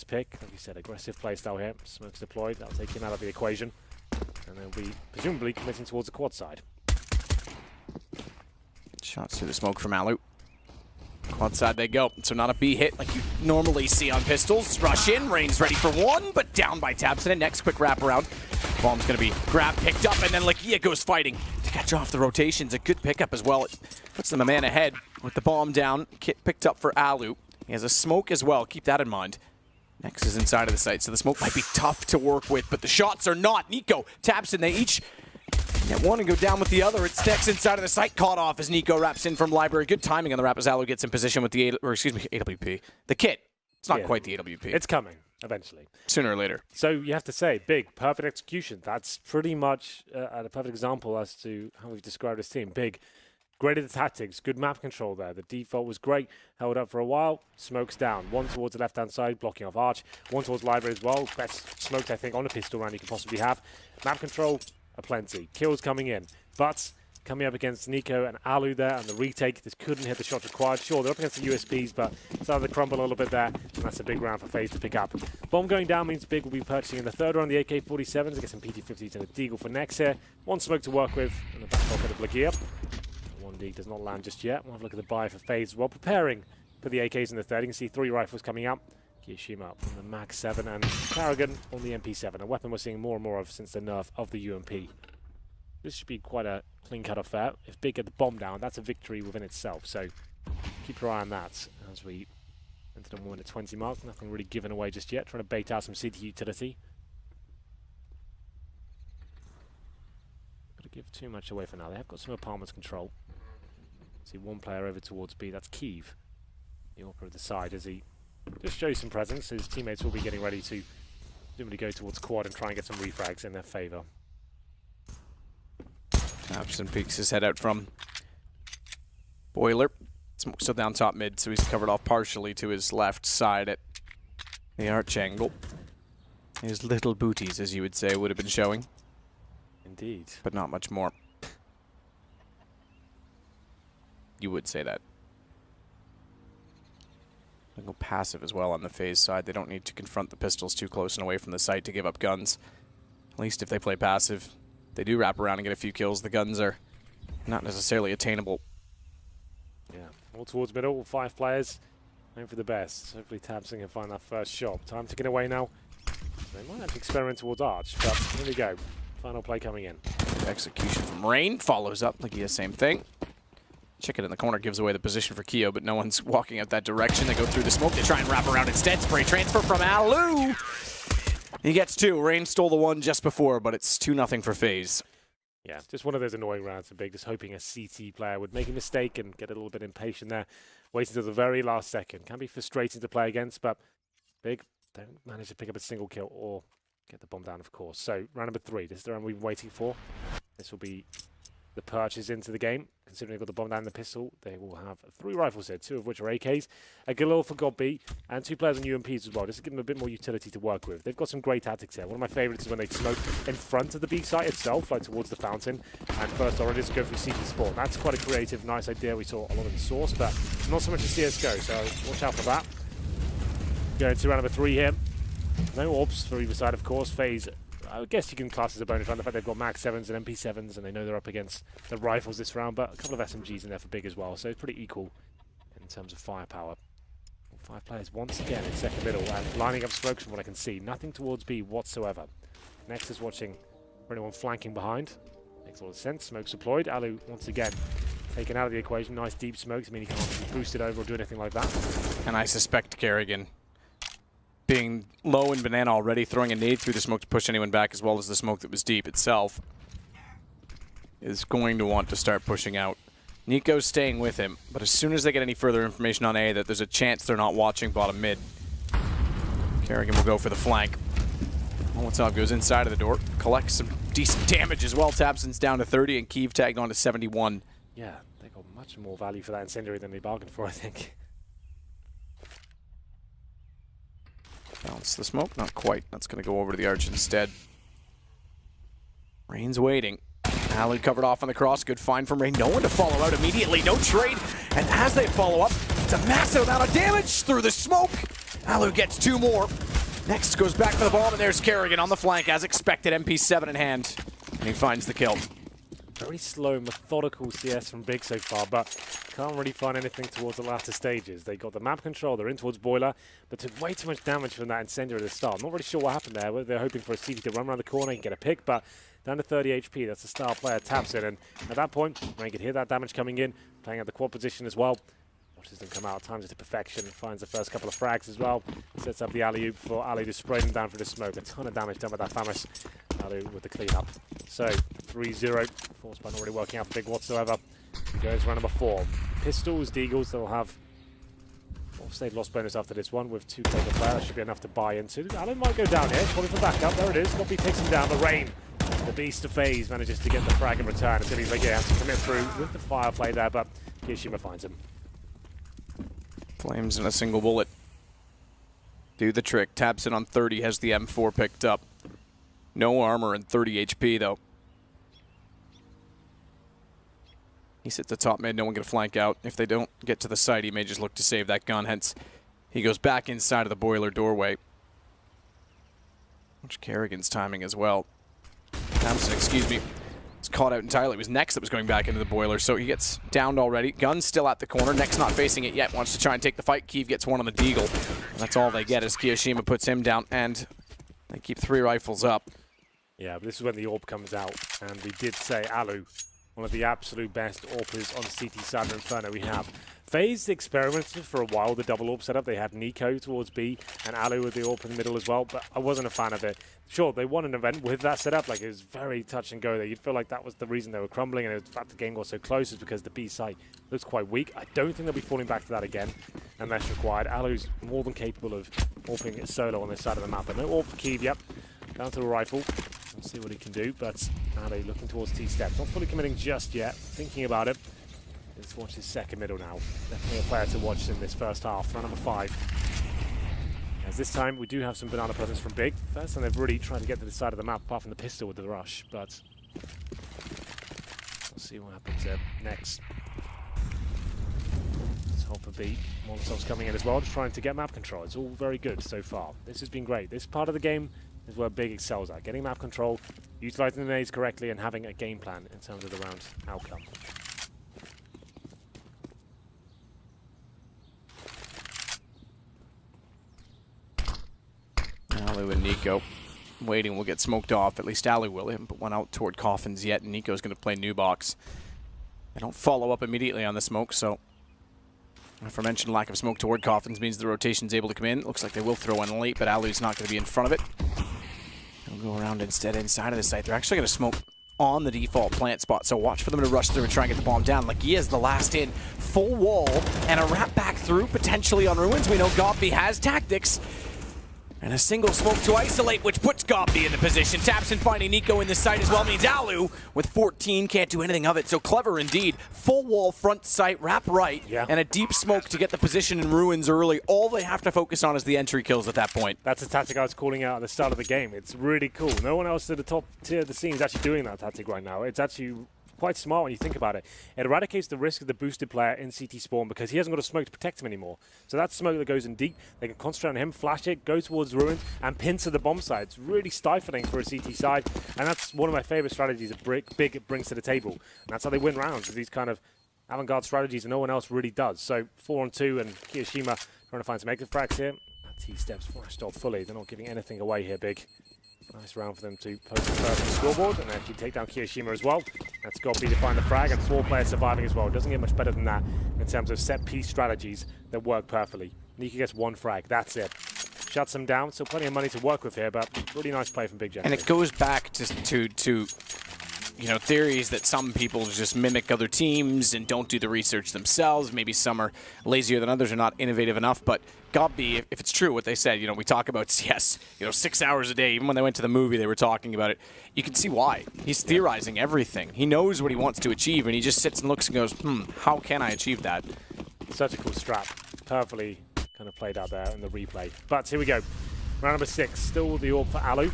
pick. Like you said, aggressive playstyle here. Smoke's deployed. That'll take him out of the equation. And they'll be presumably committing towards the quad side. Shots through the smoke from Alu. Quad side they go. So not a B hit like you normally see on pistols. Rush in, Rain's ready for one, but down by tabseN. Next quick wraparound. Bomb's gonna be grabbed, picked up, and then Lakia goes fighting to catch off the rotations. A good pickup as well. It puts them a man ahead with the bomb down. Kit picked up for Alu. He has a smoke as well, keep that in mind. Next is inside of the site, so the smoke might be tough to work with, but the shots are not. Nico, tabseN, they each get one and go down with the other. It's next inside of the site, caught off as Nico wraps in from Library. Good timing on the wrap as Alu gets in position with the AWP. The kit. It's not quite the AWP. It's coming, eventually. Sooner or later. So you have to say, Big, perfect execution. That's pretty much a perfect example as to how we've described this team. Big, great at the tactics, good map control there. The default was great, held up for a while. Smoke's down. One towards the left-hand side, blocking off Arch. One towards Library as well. Best smoked, I think, on a pistol round you can possibly have. Map control, aplenty. Kills coming in. But coming up against Nico and Alu there, and the retake, this couldn't hit the shot required. Sure, they're up against the USPs, but started to crumble a little bit there, and that's a big round for FaZe to pick up. Bomb going down means Big will be purchasing in the third round the AK-47s, to get some PT-50s and a Deagle for next here. One smoke to work with, and the back pocket of Lakia. One D does not land just yet. We'll have a look at the buy for FaZe as well, preparing for the AKs in the third. You can see 3 rifles coming up. Kiyashima on the Mag 7 and Karrigan on the MP7, a weapon we're seeing more and more of since the nerf of the UMP. This should be quite a clean cut off there. If Big get the bomb down, that's a victory within itself. So keep your eye on that as we enter the 1 minute 20 mark. Nothing really given away just yet. Trying to bait out some city utility. Got to give too much away for now. They have got some apartments control. See one player over towards B. That's Kiev. The Opera of the side as he just shows some presence. His teammates will be getting ready to presumably go towards quad and try and get some refrags in their favor. tabseN peeks his head out from Boiler. Smoke still down top mid, so he's covered off partially to his left side at the arch angle. His little booties, as you would say, would have been showing. Indeed. But not much more. You would say that. They go passive as well on the FaZe side. They don't need to confront the pistols too close and away from the site to give up guns. At least if they play passive, they do wrap around and get a few kills. The guns are not necessarily attainable. Yeah, all towards middle, all 5 players. Aim for the best. Hopefully tabseN can find that first shot. Time ticking away now. They might have to experiment towards Arch, but here we go. Final play coming in. Execution from Rain follows up. Lakia, same thing. Chicken in the corner gives away the position for Keo, but no one's walking out that direction. They go through the smoke. They try and wrap around instead. Spray transfer from Alu. He gets 2. Rain stole the 1 just before, but it's 2-0 for FaZe. Yeah, just one of those annoying rounds for Big, just hoping a CT player would make a mistake and get a little bit impatient there. Waiting until the very last second. Can be frustrating to play against, but Big don't manage to pick up a single kill or get the bomb down, of course. So, round number 3. This is the round we've been waiting for. This will be the purchase into the game. Considering they've got the bomb down and the pistol, they will have 3 rifles here, 2 of which are AKs, a Galil for God B, and 2 players on UMPs as well, just to give them a bit more utility to work with. They've got some great tactics here. One of my favorites is when they smoke in front of the B site itself, like towards the fountain, and first oranges go through CT spawn. That's quite a creative, nice idea. We saw a lot in Source, but not so much in CSGO, so watch out for that. Going to round number 3 here. No orbs for either side, of course. FaZe, I guess you can class as a bonus round the fact they've got Mag 7s and MP7s, and they know they're up against the rifles this round, but a couple of SMGs in there for Big as well, so it's pretty equal in terms of firepower. 5 players once again in second middle, and lining up smokes from what I can see. Nothing towards B whatsoever. Next is watching for anyone flanking behind. Makes a lot of sense. Smokes deployed. Alu, once again, taken out of the equation. Nice deep smokes. I mean, he can't boost it over or do anything like that. And I suspect Karrigan, being low in banana already, throwing a nade through the smoke to push anyone back, as well as the smoke that was deep itself, is going to want to start pushing out. Nico's staying with him, but as soon as they get any further information on A that there's a chance they're not watching bottom mid, Karrigan will go for the flank. Molotov goes inside of the door, collects some decent damage as well. tabseN's down to 30 and Kiev tagged on to 71. Yeah, they got much more value for that incendiary than they bargained for, I think. Bounce the smoke, not quite. That's going to go over to the arch instead. Rain's waiting. Alu covered off on the cross. Good find from Rain. No one to follow out immediately. No trade. And as they follow up, it's a massive amount of damage through the smoke. Alu gets 2 more. Next goes back for the bomb, and there's Kerrigan on the flank, as expected, MP7 in hand. And he finds the kill. Very slow, methodical CS from Big so far, but can't really find anything towards the latter stages. They got the map control, they're in towards Boiler, but took way too much damage from that incendiary at the start. I'm not really sure what happened there. They're hoping for a CT to run around the corner and get a pick, but down to 30 HP, that's a star player, taps in, and at that point, Rain could hear that damage coming in, playing at the quad position as well. Watches them come out, times it to perfection, finds the first couple of frags as well, sets up the alley-oop for Ali to spray them down through the smoke. A ton of damage done by that Famous. Ali with the clean-up. So, 3-0, force by not really working out for Big whatsoever. He goes round number 4. Pistols, Deagles, they'll have save loss bonus after this one with 2 clever player. That should be enough to buy into. Alan might go down here, calling for backup. There it is. Goppy takes him down. The Rain, the beast of FaZe, manages to get the frag in return. It's going to be Ligia has to commit through with the fire play there, but Kirishima finds him. Flames in a single bullet. Do the trick. Taps in on 30, has the M4 picked up. No armor and 30 HP though. He's at the top mid, no one can flank out. If they don't get to the site, he may just look to save that gun, hence he goes back inside of the boiler doorway. Which Kerrigan's timing as well. Thompson, excuse me, was caught out entirely. It was Nex that was going back into the boiler, so he gets downed already. Gun's still at the corner. Nex not facing it yet, wants to try and take the fight. Keeve gets one on the Deagle. That's all they get as Kirishima puts him down, and they keep 3 rifles up. Yeah, but this is when the AWP comes out, and we did say Alu, one of the absolute best AWPers on CT side of Inferno we have. FaZe experimented for a while with the double AWP setup. They had Nico towards B and Alu with the AWP in the middle as well, but I wasn't a fan of it. Sure, they won an event with that setup. Like, it was very touch and go there. You'd feel like that was the reason they were crumbling, and in fact the game got so close is because the B side looks quite weak. I don't think they'll be falling back to that again unless required. Alu's more than capable of AWPing it solo on this side of the map, but no AWP for Keeve, yep. Down to a rifle. We'll see what he can do, but Ali looking towards T-steps. Not fully committing just yet. Thinking about it. Let's watch his second middle now. Definitely a player to watch in this first half. Round number 5. As this time, we do have some banana presence from Big. First time they've really tried to get to the side of the map, apart from the pistol with the rush, but we'll see what happens next. Let's hold for B. Molotov's coming in as well, just trying to get map control. It's all very good so far. This has been great. This part of the game is where Big excels at. Getting map control, utilizing the nades correctly, and having a game plan in terms of the round outcome. Alu and Nico waiting will get smoked off. At least Alu will. He hasn't put one out toward Coffins yet, and Nico's going to play new box. They don't follow up immediately on the smoke, so aforementioned lack of smoke toward Coffins means the rotation's able to come in. Looks like they will throw in late, but Alu's not going to be in front of it. He'll go around instead inside of the site. They're actually going to smoke on the default plant spot, so watch for them to rush through and try and get the bomb down. Like he is the last in. Full wall and a wrap back through, potentially on Ruins. We know Goppy has tactics. And a single smoke to isolate, which puts Goppy in the position. Taps and finding Nico in the site as well means Alu, with 14, can't do anything of it. So clever indeed. Full wall, front sight, wrap right, and a deep smoke to get the position in Ruins early. All they have to focus on is the entry kills at that point. That's a tactic I was calling out at the start of the game. It's really cool. No one else at the top tier of the scene is actually doing that tactic right now. It's actually quite smart when you think about it. It eradicates the risk of the boosted player in CT spawn because he hasn't got a smoke to protect him anymore. So that smoke that goes in deep, they can concentrate on him, flash it, go towards Ruins, and pin to the bomb side. It's really stifling for a CT side, and that's one of my favorite strategies that Big brings to the table. And that's how they win rounds, with these kind of avant-garde strategies that no one else really does. So 4-on-2, and Kirishima trying to find some exit frags here. That T-steps flashed off fully. They're not giving anything away here, Big. Nice round for them to post the first on the scoreboard and actually take down Kirishima as well. That's Goppy to find the frag, and 4 players surviving as well. It doesn't get much better than that in terms of set-piece strategies that work perfectly. Nika gets 1 frag, that's it. Shuts them down, still plenty of money to work with here, but really nice play from Big Jet. And it goes back to you know, theories that some people just mimic other teams and don't do the research themselves. Maybe some are lazier than others, are not innovative enough. But Goppy, if it's true what they said, you know, we talk about CS, you know, 6 hours a day. Even when they went to the movie, they were talking about it. You can see why. He's theorizing everything. He knows what he wants to achieve, and he just sits and looks and goes, how can I achieve that? Such a cool strap. Perfectly kind of played out there in the replay. But here we go. Round number 6. Still the AWP for Alu.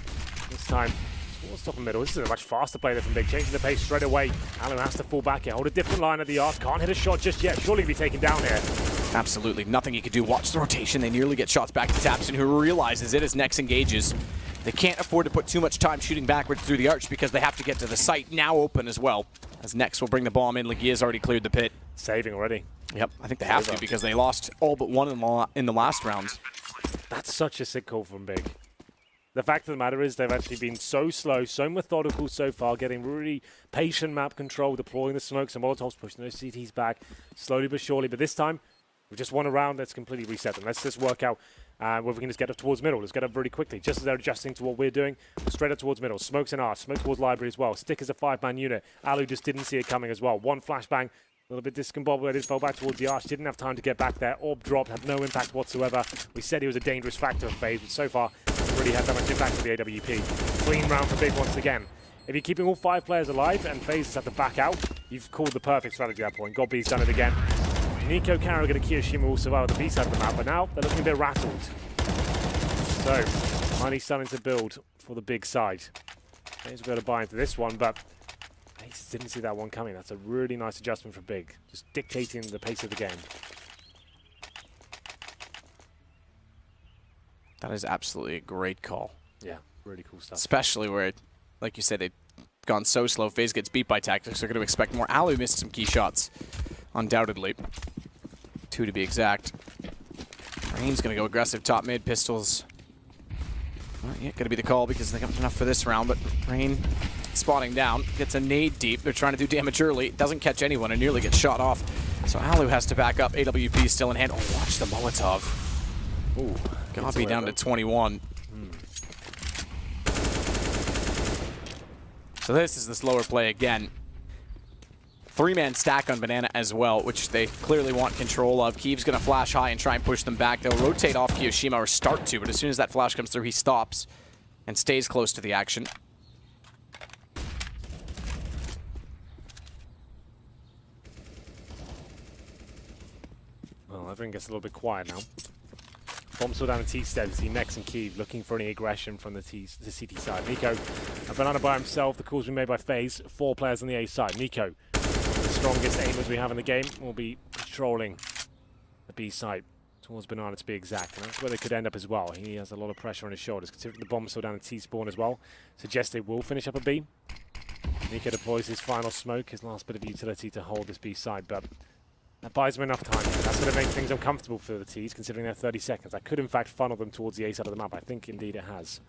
This time, towards top and middle. This is a much faster play there from Big. Changing the pace straight away. Alu has to fall back here. Hold a different line at the arc. Can't hit a shot just yet. Surely be taken down here. Absolutely. Nothing he could do. Watch the rotation. They nearly get shots back to Tapson, who realizes it as Nex engages. They can't afford to put too much time shooting backwards through the arch because they have to get to the site, now open as well. As Nex will bring the bomb in. Legia's already cleared the pit. Saving already. Yep, I think they have to because they lost all but one in the last rounds. That's such a sick call from Big. The fact of the matter is they've actually been so slow, so methodical so far, getting really patient map control, deploying the smokes and Molotovs, pushing those CTs back slowly but surely. But this time, we've just won a round. Let's completely reset them. Let's just work out where we can just get up towards middle. Let's get up really quickly. Just as they're adjusting to what we're doing, straight up towards middle. Smokes in R, smoke towards library as well. Stick as a 5-man unit. Alu just didn't see it coming as well. One flashbang. A little bit discombobulated, fell back towards the arch, didn't have time to get back there. Orb dropped, had no impact whatsoever. We said he was a dangerous factor of FaZe, but so far, hasn't really had that much impact for the AWP. Clean round for Big once again. If you're keeping all 5 players alive and FaZe has had to back out, you've called the perfect strategy at that point. God B's done it again. Nico, Karrigan, and Kiyoshima will survive the B side of the map, but now they're looking a bit rattled. So, money starting to build for the Big side. FaZe will be able to buy into this one, but FaZe didn't see that one coming. That's a really nice adjustment for Big, just dictating the pace of the game. That is absolutely a great call. Yeah, really cool stuff. Especially where, like you said, they've gone so slow. FaZe gets beat by tactics. They're going to expect more. Alu missed some key shots, undoubtedly. 2 to be exact. Rain's going to go aggressive top mid. Pistols not yet going to be the call because they got enough for this round, but Rain spotting down, gets a nade deep. They're trying to do damage early. Doesn't catch anyone and nearly gets shot off. So Alu has to back up. AWP still in hand. Oh, watch the Molotov. Ooh, gonna be down to 21. So this is the slower play again. 3-man stack on Banana as well, which they clearly want control of. Keev's gonna flash high and try and push them back. They'll rotate off Kiyoshima, or start to, but as soon as that flash comes through, he stops and stays close to the action. Well, everything gets a little bit quiet now. Bomb still down the T step. See Nex and Keeve looking for any aggression from the CT side. Nico, a Banana by himself. The call's been made by FaZe. 4 players on the A side. Nico, the strongest aimers we have in the game, will be patrolling the B side towards Banana, to be exact. And that's where they could end up as well. He has a lot of pressure on his shoulders, considering the bomb still down the T spawn as well. Suggests they will finish up a B. Nico deploys his final smoke, his last bit of utility to hold this B side, but that buys them enough time. That's going to make things uncomfortable for the T's, considering they're 30 seconds. I could, in fact, funnel them towards the A side of the map. I think, indeed, it has.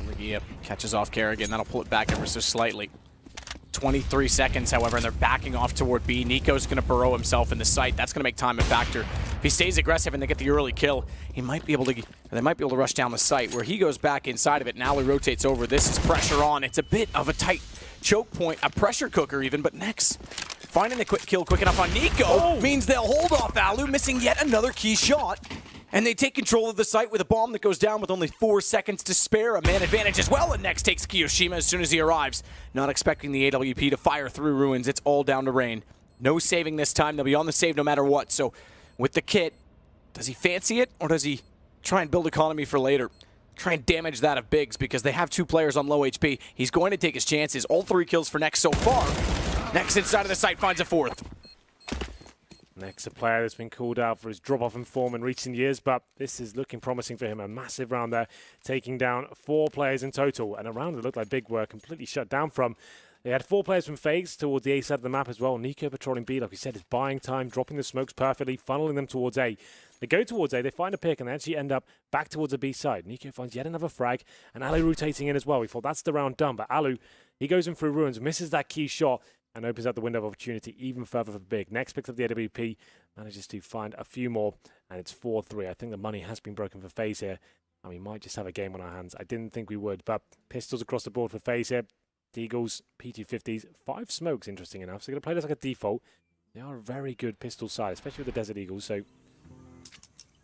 Legia catches off Karrigan. That'll pull it back ever so slightly. 23 seconds, however, and they're backing off toward B. Nico's going to burrow himself in the site. That's going to make time a factor. If he stays aggressive and they get the early kill, he might be able to. They might be able to rush down the site. Where he goes back inside of it, now he rotates over. This is pressure on. It's a bit of a tight choke point, a pressure cooker even, but Nex finding the quick kill quick enough on Nico means they'll hold off Alu, missing yet another key shot. And they take control of the site with a bomb that goes down with only 4 seconds to spare. A man advantage as well, and Nex takes Kiyoshima as soon as he arrives. Not expecting the AWP to fire through ruins. It's all down to Rain. No saving this time. They'll be on the save no matter what. So with the kit, does he fancy it, or does he try and build economy for later? Try and damage that of Biggs, because they have 2 players on low HP. He's going to take his chances. All 3 kills for Nex so far. Nex inside of the site finds a 4th. Nex, a player that's been called out for his drop-off in form in recent years, but this is looking promising for him. A massive round there, taking down 4 players in total, and a round that looked like Big were completely shut down from. They had 4 players from FaZe towards the A side of the map as well. Nico patrolling B, like we said, is buying time, dropping the smokes perfectly, funneling them towards A. They go towards A, they find a pick, and they actually end up back towards the B side. Nico finds yet another frag, and Alu rotating in as well. We thought that's the round done, but Alu, he goes in through ruins, misses that key shot, and opens up the window of opportunity even further for Big. Next picks up the AWP, manages to find a few more, and it's 4-3. I think the money has been broken for FaZe here, and we might just have a game on our hands. I didn't think we would, but pistols across the board for FaZe here. Deagles, P250s, 5 smokes, interesting enough. So they're going to play this like a default. They are a very good pistol side, especially with the Desert Eagles. So,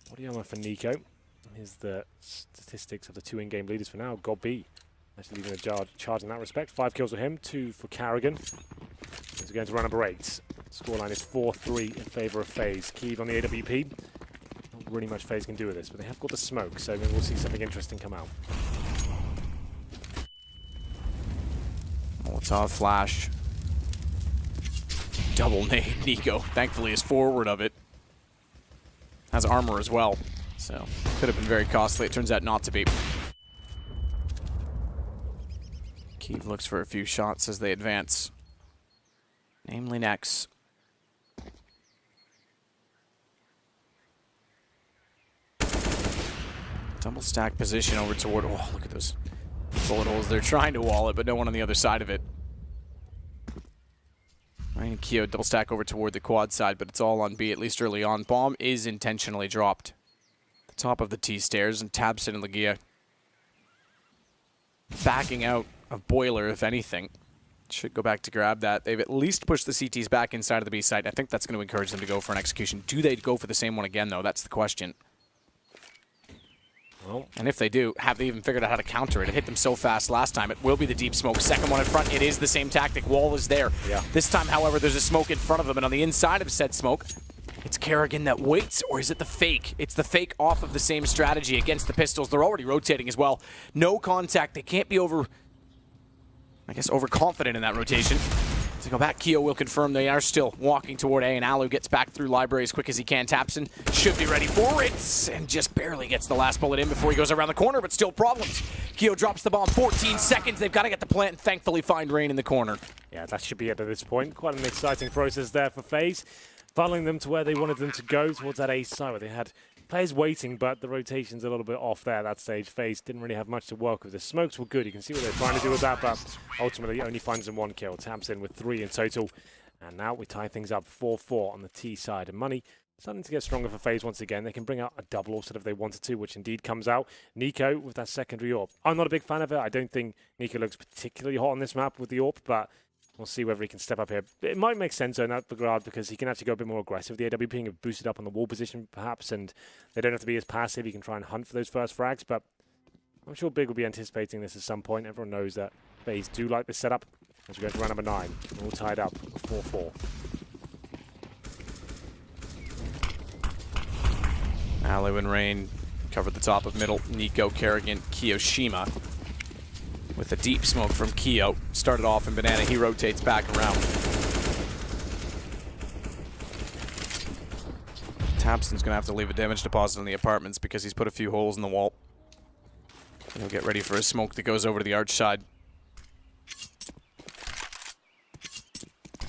body armor for Nico. Here's the statistics of the 2 in-game leaders for now. God B, actually leading a charge in that respect. 5 kills for him, 2 for Karrigan. He's going to run number 8. Scoreline is 4-3 in favor of FaZe. Keeve on the AWP. Not really much FaZe can do with this, but they have got the smoke, so maybe we'll see something interesting come out. Molotov flash. double nade. Nico, thankfully, is forward of it. Has armor as well, so could have been very costly. It turns out not to be. Keeve looks for a few shots as they advance. Namely next. Double stack position over toward, oh, look at those bullet holes. They're trying to wall it, but no one on the other side of it. Rain and Keo double stack over toward the quad side, but it's all on B, at least early on. Bomb is intentionally dropped. The top of the T stairs, and Tabson and Legia backing out of Boiler, if anything. Should go back to grab that. They've at least pushed the CTs back inside of the B site. I think that's going to encourage them to go for an execution. Do they go for the same one again, though? That's the question. Well, and if they do, have they even figured out how to counter it? It hit them so fast last time. It will be the deep smoke. Second one in front. It is the same tactic. Wall is there. Yeah. This time, however, there's a smoke in front of them, and on the inside of said smoke, it's Kerrigan that waits, or is it the fake? It's the fake off of the same strategy against the Pistols. They're already rotating as well. No contact. They can't be overconfident in that rotation. To go back, Keo will confirm they are still walking toward A, and Alu gets back through library as quick as he can. Tapson should be ready for it, and just barely gets the last bullet in before he goes around the corner, but still problems. Keo drops the bomb, 14 seconds. They've got to get the plant and thankfully find Rain in the corner. Yeah, that should be it at this point. Quite an exciting process there for FaZe. Following them to where they wanted them to go, towards that A side where they had players waiting, but the rotation's a little bit off there at that stage. FaZe didn't really have much to work with. The smokes were good. You can see what they're trying to do with that, but ultimately only finds them one kill. Taps in with 3 in total. And now we tie things up 4-4 on the T side. And money starting to get stronger for FaZe once again. They can bring out a double offset if they wanted to, which indeed comes out. Nico with that secondary AWP. I'm not a big fan of it. I don't think Nico looks particularly hot on this map with the AWP, but we'll see whether he can step up here. It might make sense in that regard because he can actually go a bit more aggressive. The AWP being boosted up on the wall position, perhaps, and they don't have to be as passive. He can try and hunt for those first frags, but I'm sure Big will be anticipating this at some point. Everyone knows that FaZe do like this setup. As we go to round number 9, all tied up, 4-4. Alu and Rain covered the top of middle. Nico, Kerrigan, Kiyoshima. With a deep smoke from Keo. Started off in Banana, he rotates back around. Tapson's gonna have to leave a damage deposit in the apartments because he's put a few holes in the wall. And he'll get ready for a smoke that goes over to the arch side.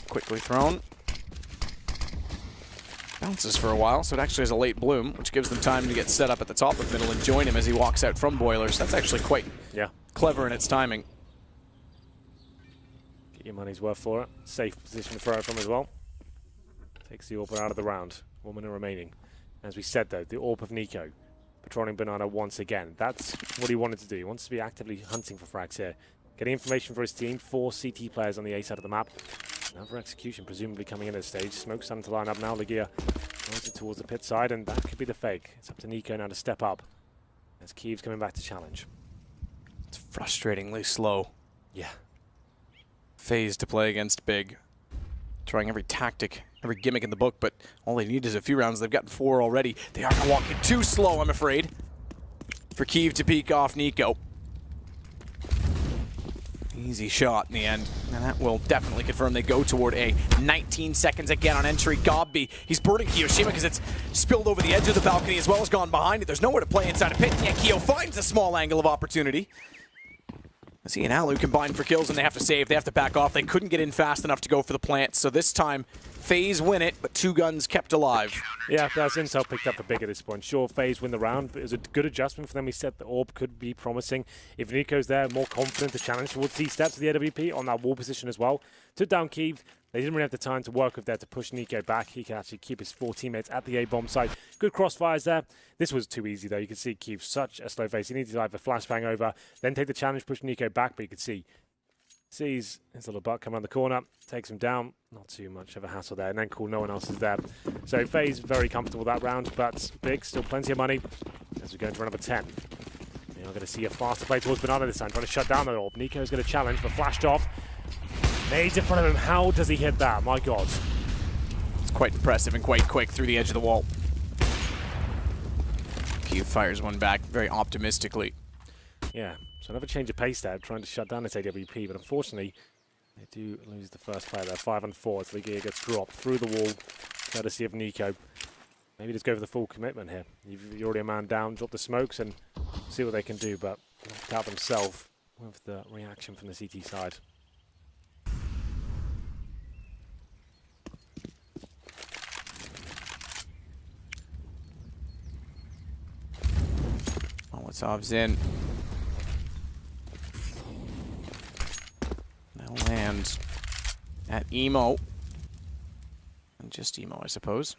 Quickly thrown. Bounces for a while, so it actually has a late bloom, which gives them time to get set up at the top of middle and join him as he walks out from Boilers. That's actually quite clever in its timing. Get your money's worth for it. Safe position to throw it from as well. Takes the AWP out of the round. 1 minute remaining. As we said though, the AWP of Nico. Patrolling Banana once again. That's what he wanted to do. He wants to be actively hunting for frags here. Getting information for his team. 4 CT players on the A side of the map. Another execution presumably coming in at this stage. Smoke starting to line up now. Legia pointed towards the pit side, and that could be the fake. It's up to Nico now to step up as Keeve's coming back to challenge. It's frustratingly slow. Yeah. FaZe to play against Big. Trying every tactic, every gimmick in the book, but all they need is a few rounds. They've gotten 4 already. They are walking too slow, I'm afraid, for Keeve to peek off Nico. Easy shot in the end, and that will definitely confirm they go toward A. 19 seconds again on entry. Gobby, he's burning Kiyoshima because it's spilled over the edge of the balcony as well as gone behind it. There's nowhere to play inside a pit, and yet Keo finds a small angle of opportunity. As he and Alu combine for kills, and they have to save. They have to back off. They couldn't get in fast enough to go for the plant, so this time FaZe win it, but 2 guns kept alive. Yeah, that's intel picked up for Big at this point. Sure, FaZe win the round, but it was a good adjustment for them. He said the AWP could be promising. If Nico's there, more confident to challenge towards C-steps of the AWP on that wall position as well. Took down Keeve. They didn't really have the time to work with there to push Nico back. He can actually keep his 4 teammates at the A-bomb site. Good crossfires there. This was too easy, though. You can see Keeve such a slow face. He needed to either flashbang over, then take the challenge, push Nico back, but you could see sees his little butt come around the corner, takes him down. Not too much of a hassle there. And then cool, no one else is there. So FaZe very comfortable that round, but Big still plenty of money as we go into round number 10. We're going to see a faster play towards Banana this time, trying to shut down the AWP. Nico's going to challenge, but flashed off. Nades in front of him. How does he hit that? My God. It's quite impressive and quite quick through the edge of the wall. Q fires one back very optimistically. Yeah, so another change of pace there, trying to shut down this AWP, but unfortunately, They do lose the first player there, 5-4, as Ligia gets dropped through the wall, courtesy of Nico. Maybe just go for the full commitment here. You're already a man down, drop the smokes and see what they can do, but knocked out themselves with the reaction from the CT side. Molotov's in. They'll land at Emo. And just Emo, I suppose.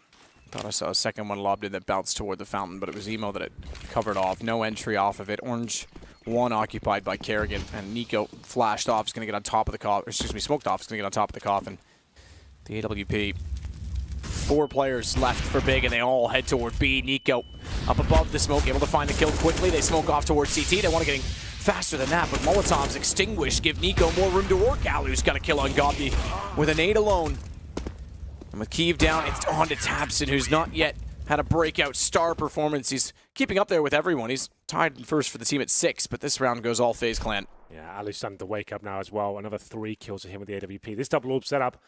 Thought I saw a second one lobbed in that bounced toward the fountain, but it was Emo that it covered off. No entry off of it. Orange one occupied by Kerrigan, and Nico flashed off. Is going to get on top of the coffin. Excuse me, smoked off. Is going to get on top of the coffin. The AWP. 4 players left for big, and they all head toward B. Nico up above the smoke, able to find the kill quickly. They smoke off towards CT. They want to get faster than that, but Molotov's extinguished. Give Nico more room to work. Alu's got a kill on Godby with a nade alone. And with Kiev down, it's on to Tabson, who's not yet had a breakout star performance. He's keeping up there with everyone. He's tied first for the team at 6, but this round goes all FaZe Clan. Yeah, Alu's starting to wake up now as well. Another 3 kills for him with the AWP. This double orb setup,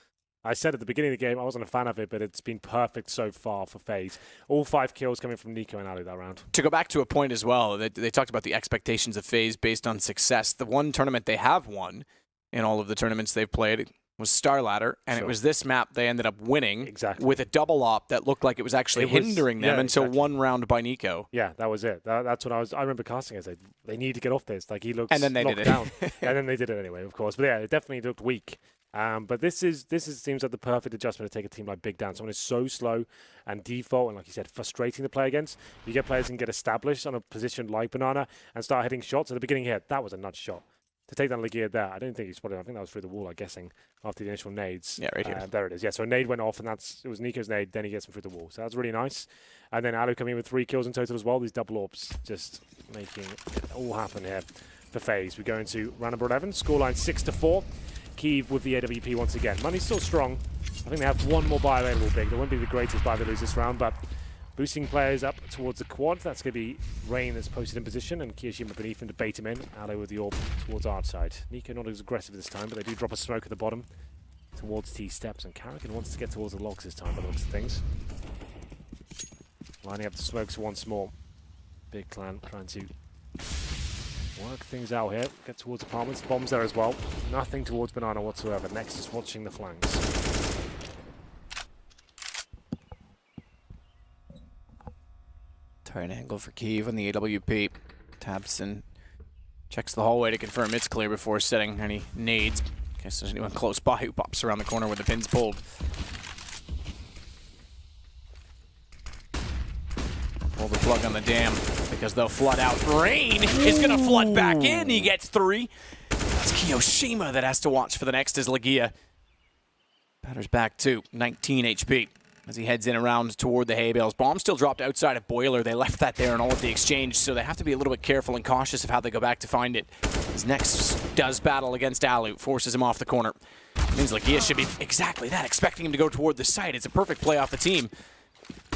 I said at the beginning of the game, I wasn't a fan of it, but it's been perfect so far for FaZe. All 5 kills coming from Nico and Alu that round. To go back to a point as well, they talked about the expectations of FaZe based on success. The one tournament they have won in all of the tournaments they've played was Star Ladder, and it was this map they ended up winning with a double op that looked like it was actually hindering them until one round by Nico. Yeah, that was it. That's what I remember casting as they need to get off this. Like he looks and then they did it. down. And then they did it anyway, of course. But yeah, it definitely looked weak. But this seems like the perfect adjustment to take a team like Big down. Someone who's so slow and default and, like you said, frustrating to play against. You get players who can get established on a position like Banana and start hitting shots. At the beginning here, that was a nudge shot. To take down Ligia there, I don't think he spotted it. I think that was through the wall, I'm guessing, after the initial nades. Yeah, right here. There it is. Yeah, so a nade went off, and it was Nico's nade, then he gets him through the wall. So that's really nice. And then Alu coming in with 3 kills in total as well. These double orbs just making it all happen here for FaZe. We go into round number 11, scoreline 6-4. Kiev with the AWP once again. Money's still strong. I think they have one more buy available big. They won't be the greatest buy they lose this round, but boosting players up towards the quad. That's going to be Rain that's posted in position, and Kiyoshima beneath him to bait him in. Alu with the orb towards our side. Nico not as aggressive this time, but they do drop a smoke at the bottom towards T-steps, and Karrakin wants to get towards the logs this time by the looks of things. Lining up the smokes once more. Big Clan trying to work things out here. Get towards apartments. Bombs there as well. Nothing towards Banana whatsoever. Next is watching the flanks. Turn angle for Kiev on the AWP. Tabson checks the hallway to confirm it's clear before setting any nades. In case there's anyone close by who pops around the corner where the pin's pulled. Pull the plug on the dam because they'll flood out. Rain is going to flood back in. He gets 3. It's Kiyoshima that has to watch for the next as Ligia. Batters back to 19 HP. As he heads in around toward the hay bales. Bomb still dropped outside of Boiler. They left that there in all of the exchange, so they have to be a little bit careful and cautious of how they go back to find it. His next does battle against Alu, forces him off the corner. Means Ligia should be exactly that, expecting him to go toward the site. It's a perfect play off the team.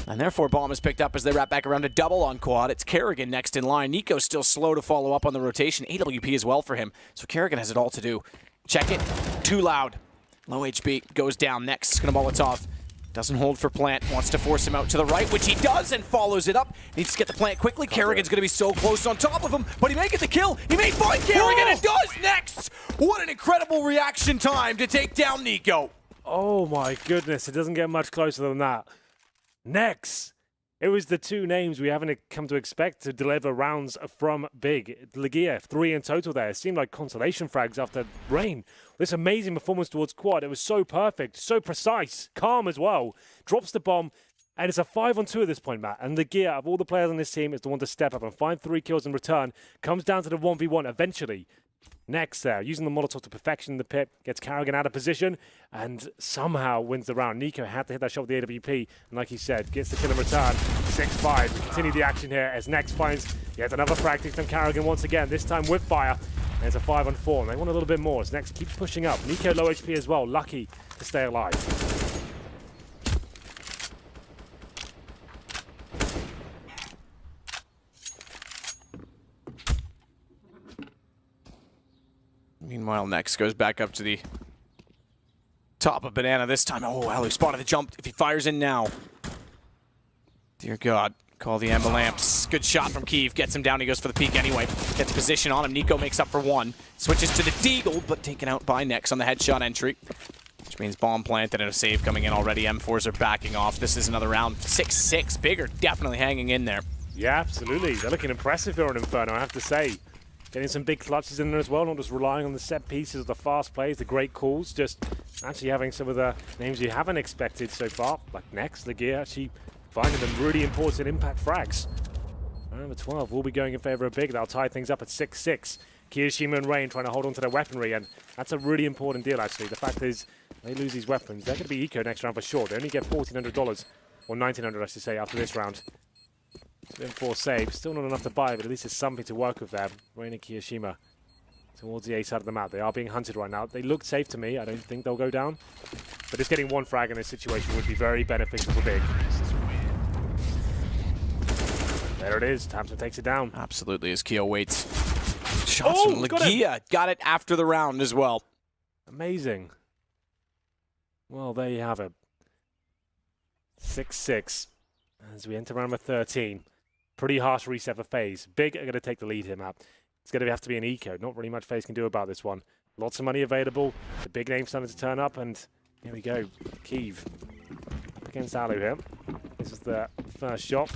And therefore, Bomb is picked up as they wrap back around to double on quad. It's Kerrigan next in line. Nico's still slow to follow up on the rotation. AWP as well for him, so Kerrigan has it all to do. Check it. Too loud. Low HP goes down next. It's going to Molotov. Doesn't hold for plant, wants to force him out to the right, which he does and follows it up. Needs to get the plant quickly. Kerrigan's going to be so close on top of him, but he may get the kill. He may find Kerrigan and does next. What an incredible reaction time to take down Nico. Oh my goodness, it doesn't get much closer than that. Next. It was the 2 names we haven't come to expect to deliver rounds from Big. Ligia, 3 in total there. It seemed like consolation frags after Rain. This amazing performance towards quad. It was so perfect, so precise, calm as well. Drops the bomb, and it's a 5-on-2 at this point, Matt. And Ligia, of all the players on this team, is the one to step up and find 3 kills in return. Comes down to the 1v1 eventually. Next there, using the Molotov to perfection in the pit, gets Kerrigan out of position, and somehow wins the round. Nico had to hit that shot with the AWP, and like he said, gets the kill in return. 6-5. We continue the action here as Next finds yet another practice from Kerrigan once again, this time with fire. And it's a 5-on-4, and they want a little bit more as Next keeps pushing up. Nico low HP as well, lucky to stay alive. Meanwhile, Next goes back up to the Top of Banana this time. Oh, Alu spotted the jump. If he fires in now. Dear God. Call the Amber Lamps. Good shot from Kiev. Gets him down. He goes for the peek anyway. Gets a position on him. Nico makes up for one. Switches to the Deagle, but taken out by Nex on the headshot entry. Which means bomb planted and a save coming in already. M4s are backing off. This is another round. 6-6. Bigger definitely hanging in there. Yeah, absolutely. They're looking impressive here on Inferno, I have to say. Getting some big clutches in there as well, not just relying on the set pieces of the fast plays, the great calls, just actually having some of the names you haven't expected so far, like Nex, Legear, actually finding them really important impact frags. Round number 12 will be going in favor of Big. That'll tie things up at 6-6. Kiyoshima and Rain trying to hold on to their weaponry, and that's a really important deal, actually. The fact is, they lose these weapons. They're going to be eco next round for sure. They only get $1,400, or $1,900, I should say, after this round. It's been 4 saves. Still not enough to buy, but at least it's something to work with there. Rain and Kiyoshima towards the A side of the map. They are being hunted right now. They look safe to me. I don't think they'll go down. But just getting one frag in this situation would be very beneficial for Big. There it is. Thompson takes it down. Absolutely, as Keo waits. Shots from Legear. Got it after the round as well. Amazing. Well, there you have it. 6-6 as we enter round number 13. Pretty harsh reset for FaZe. Big are going to take the lead here, Matt. It's going to have to be an eco. Not really much FaZe can do about this one. Lots of money available. The big name's starting to turn up, and here we go. Kiev up against Alu here. This is the first shot.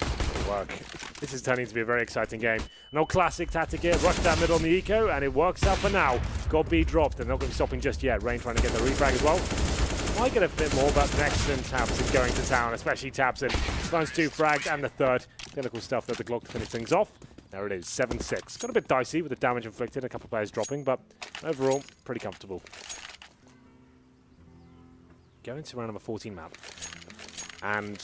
It'll work. This is turning to be a very exciting game. An old classic tactic here. Rush down middle on the eco, and it works out for now. Got B dropped. They're not going to be stopping just yet. Rain trying to get the refrag as well. Might get a bit more, but Nex and Tabson going to town, especially Tabson. Finds 2 frags and the third. Clinical stuff there, the Glock to finish things off. There it is, 7-6. Got a bit dicey with the damage inflicted, a couple of players dropping, but overall, pretty comfortable. Going to round number 14 map. And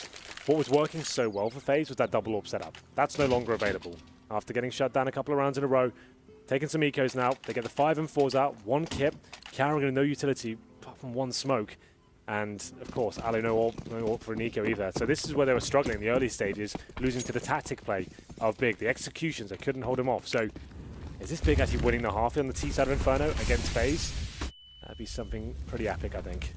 what was working so well for FaZe was that double AWP setup. That's no longer available. After getting shut down a couple of rounds in a row, taking some ecos now, they get the 5 and 4s out, 1 kip, carrying no utility apart from 1 smoke. And, of course, Alu no AWP for an eco either. So this is where they were struggling in the early stages, losing to the tactic play of Big. The executions, they couldn't hold him off. So is this Big actually winning the half on the T side of Inferno against FaZe? That'd be something pretty epic, I think.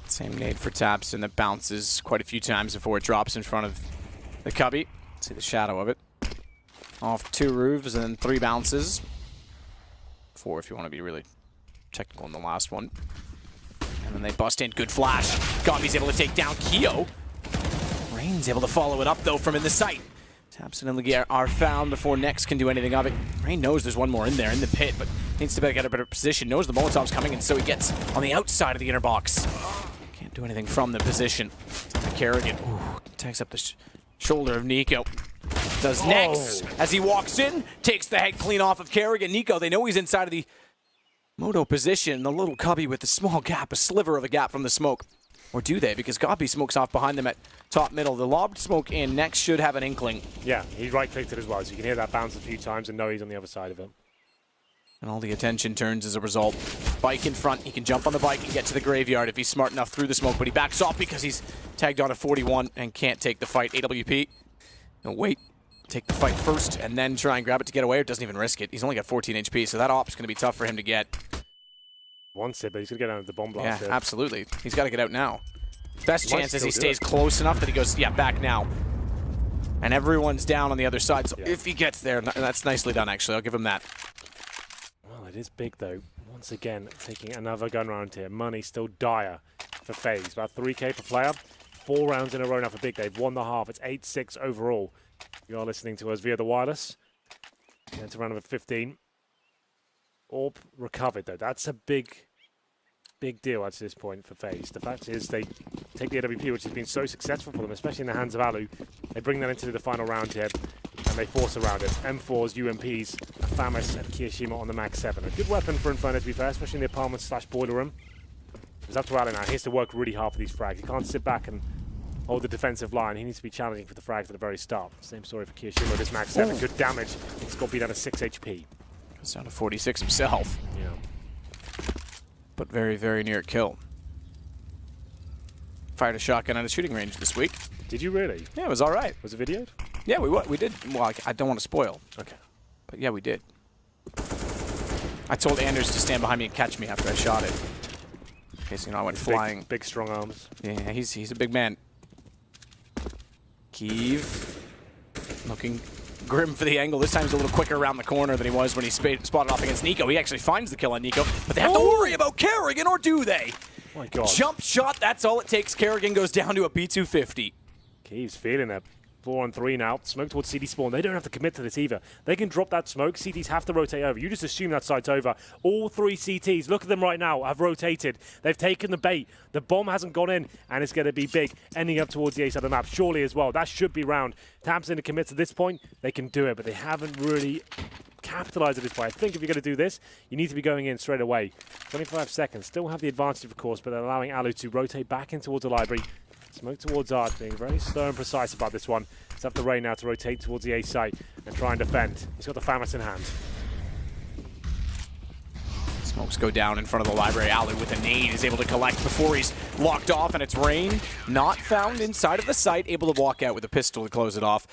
Same nade for Tabson that bounces quite a few times before it drops in front of the cubby. See the shadow of it. Off 2 roofs and then 3 bounces. 4 if you want to be really technical in the last one. And then they bust in. Good flash. Gombi's able to take down Keo. Rain's able to follow it up, though, from in the sight. Tabson and Legear are found before Nex can do anything of it. Rain knows there's one more in there in the pit, but needs to get a better position. Knows the Molotov's coming, and so he gets on the outside of the inner box. Can't do anything from the position. Kerrigan takes up the shoulder of Nico. Does Nex as he walks in, takes the head clean off of Kerrigan. Nico, they know he's inside of the Moto position. The little cubby with a small gap, a sliver of a gap from the smoke. Or do they? Because Gobby smokes off behind them at top middle. The lobbed smoke in. Nex should have an inkling. Yeah, he right-clicked it as well, so you can hear that bounce a few times and know he's on the other side of it. And all the attention turns as a result. Bike in front. He can jump on the bike and get to the graveyard if he's smart enough through the smoke, but he backs off because he's tagged on a 41 and can't take the fight. AWP. No, wait. Take the fight first and then try and grab it to get away, or doesn't even risk it. He's only got 14 HP, so that op's going to be tough for him to get. Wants it, but he's going to get out of the bomb blast. Yeah, here. Absolutely. He's got to get out now. Best chance is he stays close enough that he goes, yeah, back now. And everyone's down on the other side, so if he gets there, that's nicely done, actually. I'll give him that. Well, it is big, though. Once again, taking another gun round here. Money still dire for FaZe. About 3K per player. 4 rounds in a row now for Big. They've won the half. It's 8-6 overall. You are listening to us via the wireless. Into round number 15. AWP recovered, though. That's a big deal at this point for FaZe. The fact is they take the AWP, which has been so successful for them, especially in the hands of Alu. They bring that into the final round here, and they force around it. M4s, UMPs, Famas, and Kiyoshima on the Mag 7. A good weapon for Inferno, to be fair, especially in the apartment/boiler room. It's up to Alu now. He has to work really hard for these frags. He can't sit back and hold the defensive line. He needs to be challenging for the frags at the very start. Same story for Kiyoshima. This Mag 7, good damage. It's got to be down to 6 HP. Goes down to 46 himself. Yeah. But very, very near kill. Fired a shotgun at a shooting range this week. Did you really? Yeah, it was all right. Was it videoed? Yeah, we did. Well, I don't want to spoil. Okay. But yeah, we did. I told Anders to stand behind me and catch me after I shot it. In case, you know, I went flying. Big, strong arms. Yeah, he's a big man. Kiev looking grim for the angle. This time he's a little quicker around the corner than he was when he spotted off against Nico. He actually finds the kill on Nico, but they have to worry about Kerrigan, or do they? My God. Jump shot, that's all it takes. Kerrigan goes down to a P250. Kiev's feeling it. 4-on-3 now. Smoke towards CT spawn. They don't have to commit to this either. They can drop that smoke. CTs have to rotate over. You just assume that site's over. All 3 CTs, look at them right now, have rotated. They've taken the bait. The bomb hasn't gone in, and it's going to be big, ending up towards the A side of the map. Surely as well. That should be round. Tabs in to commit to this point. They can do it, but they haven't really capitalized at this point. I think if you're going to do this, you need to be going in straight away. 25 seconds. Still have the advantage, of course, but they're allowing Alu to rotate back in towards the library. Smoke towards Art, being very slow and precise about this one. It's up to Ray now to rotate towards the A site and try and defend. He's got the FAMAS in hand. Smokes go down in front of the library. Alu with a nade is able to collect before he's locked off, and it's Rain. Not found inside of the site, able to walk out with a pistol to close it off.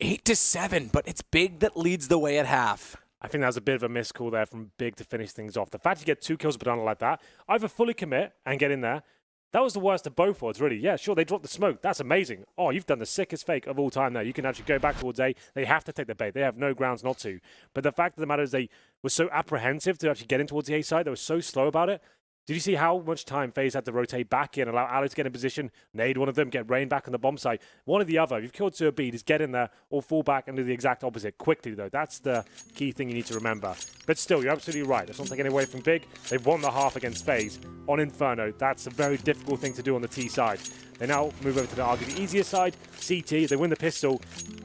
8-7, but it's Big that leads the way at half. I think that was a bit of a missed call there from Big to finish things off. The fact you get 2 kills but don't like that, either fully commit and get in there. That was the worst of both worlds, really. Yeah, sure, they dropped the smoke. That's amazing. Oh, you've done the sickest fake of all time there. You can actually go back towards A. They have to take the bait. They have no grounds not to. But the fact of the matter is they were so apprehensive to actually get in towards the A side. They were so slow about it. Did you see how much time FaZe had to rotate back in, allow Alex to get in position, nade one of them, get Rain back on the bomb site? One or the other. If you've killed 2 a B, just get in there or fall back and do the exact opposite quickly, though. That's the key thing you need to remember. But still, you're absolutely right. That's not taking away from Big. They've won the half against FaZe on Inferno. That's a very difficult thing to do on the T side. They now move over to the arguably easier side, CT. They win the pistol.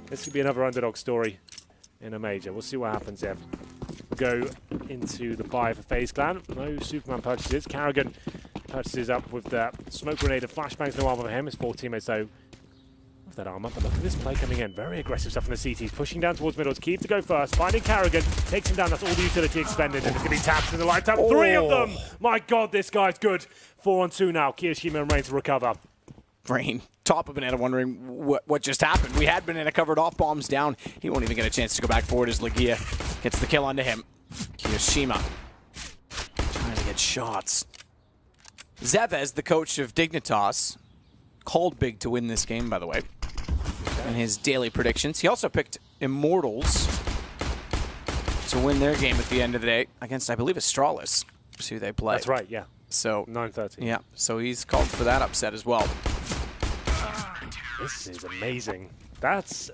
This could be another underdog story in a major. We'll see what happens here. Go into the buy for FaZe Clan. No Superman purchases. Kerrigan purchases up with the smoke grenade and flashbangs. No armor for him. His 4 teammates, though, with that armor. But look at this play coming in. Very aggressive stuff from the CTs. Pushing down towards middle. It's Keith to go first. Finding Kerrigan. Takes him down. That's all the utility expended. And it's going to be tapped in the lifetime. 3 of them! My God, this guy's good. 4-on-2 now. Kiyoshima and Rain to recover. Rain, top of Banana, wondering what just happened. We had Banana covered off, bombs down. He won't even get a chance to go back forward as Legia gets the kill onto him. Kiyoshima trying to get shots. Zevez, the coach of Dignitas, called Big to win this game, by the way, in his daily predictions. He also picked Immortals to win their game at the end of the day against, I believe, Astralis. See who they play. That's right, yeah. So 9:30. Yeah, so he's called for that upset as well. This is amazing. That's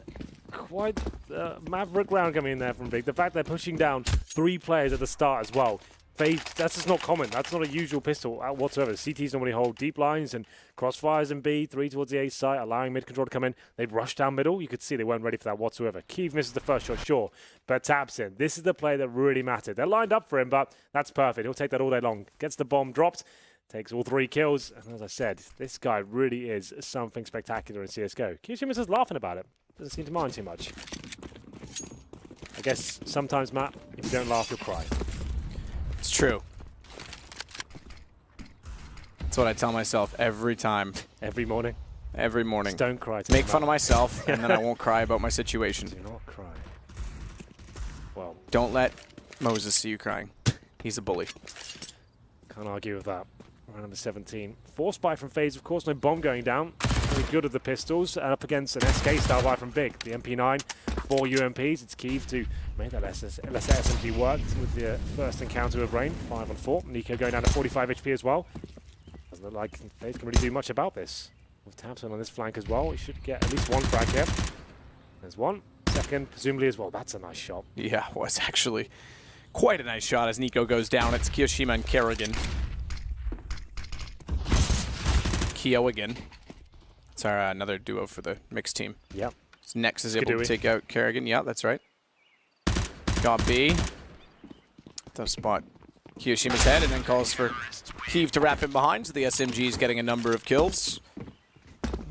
quite maverick round coming in there from Big. The fact they're pushing down 3 players at the start as well. That's just not common. That's not a usual pistol whatsoever. CTs normally hold deep lines and crossfires in B, 3 towards the A site, allowing mid control to come in. They'd rush down middle. You could see they weren't ready for that whatsoever. Kiev misses the first shot, sure, but taps in. This is the play that really mattered. They're lined up for him, but that's perfect. He'll take that all day long. Gets the bomb dropped, takes all 3 kills, and as I said, this guy really is something spectacular in CSGO. Kiyoshima's just laughing about it. Doesn't seem to mind too much. I guess sometimes, Matt, if you don't laugh, you'll cry. It's true. That's what I tell myself every time. Every morning? Every morning. Just don't cry. Make fun of myself, and then I won't cry about my situation. Do not cry. Well, don't let Moses see you crying. He's a bully. Can't argue with that. Round number 17. Force buy from FaZe, of course. No bomb going down. Very good with the pistols. Up against an SK style buy from Big. The MP9, 4 UMPs. It's Kiev to make that lesser SMG work with the first encounter with Rain. 5-on-4. Nico going down to 45 HP as well. Doesn't look like FaZe can really do much about this. With Tabson on this flank as well, he should get at least 1 frag here. There's 1. Second, presumably as well. That's a nice shot. Yeah, it was actually quite a nice shot as Nico goes down. It's Kiyoshima and Kerrigan. Kyo again. It's our another duo for the mixed team. Yep. So Nex is able to take out Kerrigan. Yeah, that's right. Got B. Does spot Kiyoshima's head and then calls for Kiev to wrap him behind. So the SMG is getting a number of kills.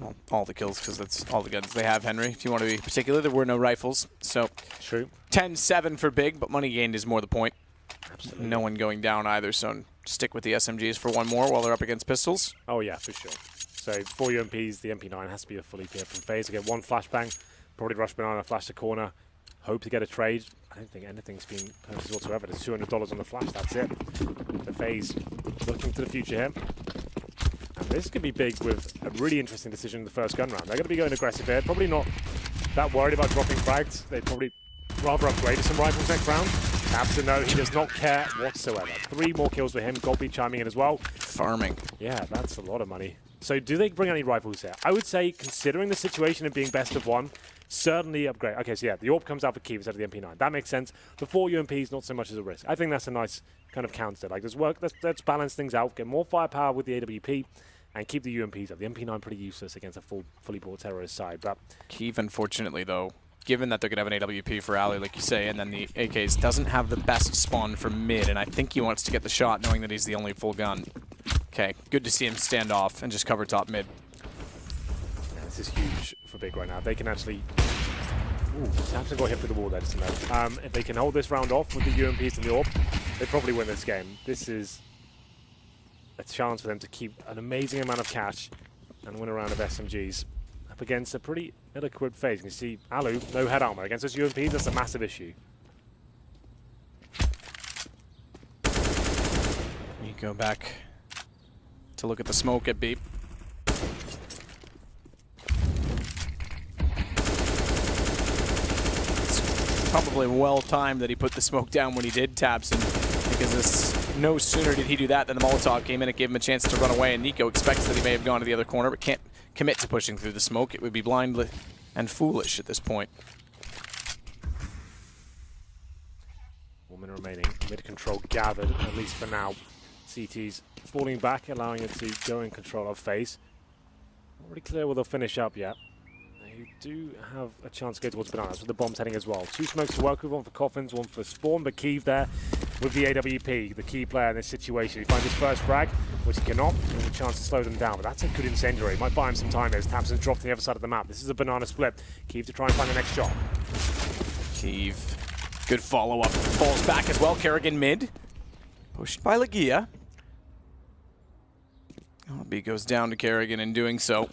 Well, all the kills because that's all the guns they have, Henry. If you want to be particular, there were no rifles. So true. 10-7 for Big, but money gained is more the point. Absolutely. No one going down either, so stick with the SMGs for 1 more while they're up against pistols. Oh yeah, for sure. So 4 UMPs, the MP9 has to be a fully clear from FaZe. I get 1 flashbang, probably rush banana, flash the corner. hope to get a trade. I don't think anything's been purchased whatsoever. There's $200 on the flash, that's it. The FaZe looking to the future here. And this could be big with a really interesting decision in the first gun round. They're going to be going aggressive here. Probably not that worried about dropping frags. They'd probably rather upgrade to some rifles next round. tabseN, no, he does not care whatsoever. 3 more kills for him. Golby chiming in as well. Farming. Yeah, that's a lot of money. So do they bring any rifles here? I would say, considering the situation of being best of 1, certainly upgrade. Okay, so yeah, the AWP comes out for Keeve instead of the MP9. That makes sense. The 4 UMPs, not so much as a risk. I think that's a nice kind of counter. Like, let's balance things out, get more firepower with the AWP, and keep the UMPs up. The MP9 pretty useless against a fully bought terrorist side. But Keeve, unfortunately, though, given that they're going to have an AWP for Ali, like you say, and then the AKs, doesn't have the best spawn for mid, and I think he wants to get the shot knowing that he's the only full gun. Okay, good to see him stand off and just cover top mid. Yeah, this is huge for Big right now. They can actually... Ooh, tabseN got hit through the wall there, just to know. If they can hold this round off with the UMPs and the AWP, they probably win this game. This is a chance for them to keep an amazing amount of cash and win a round of SMGs up against a pretty ill-equipped FaZe. You can see Alu, no head armor. Against those UMPs, that's a massive issue. You go back to look at the smoke at B. It's probably well timed that he put the smoke down when he did, tabseN, because no sooner did he do that than the Molotov came in and gave him a chance to run away, and Nico expects that he may have gone to the other corner, but can't commit to pushing through the smoke. It would be blind and foolish at this point. 1 minute remaining. Mid control gathered, at least for now. CT's falling back, allowing it to go in control of FaZe. Not really clear where they'll finish up yet. They do have a chance to go towards Bananas with the bombs heading as well. 2 smokes to work with, 1 for Coffins, 1 for Spawn, but Keeve there with the AWP, the key player in this situation. He finds his first frag, which he cannot. There's a chance to slow them down, but that's a good incendiary. Might buy him some time as tabseN dropped to the other side of the map. This is a banana split. Keeve to try and find the next shot. Keeve, good follow-up. Falls back as well. Kerrigan mid. Pushed by Legia. B goes down to Kerrigan in doing so.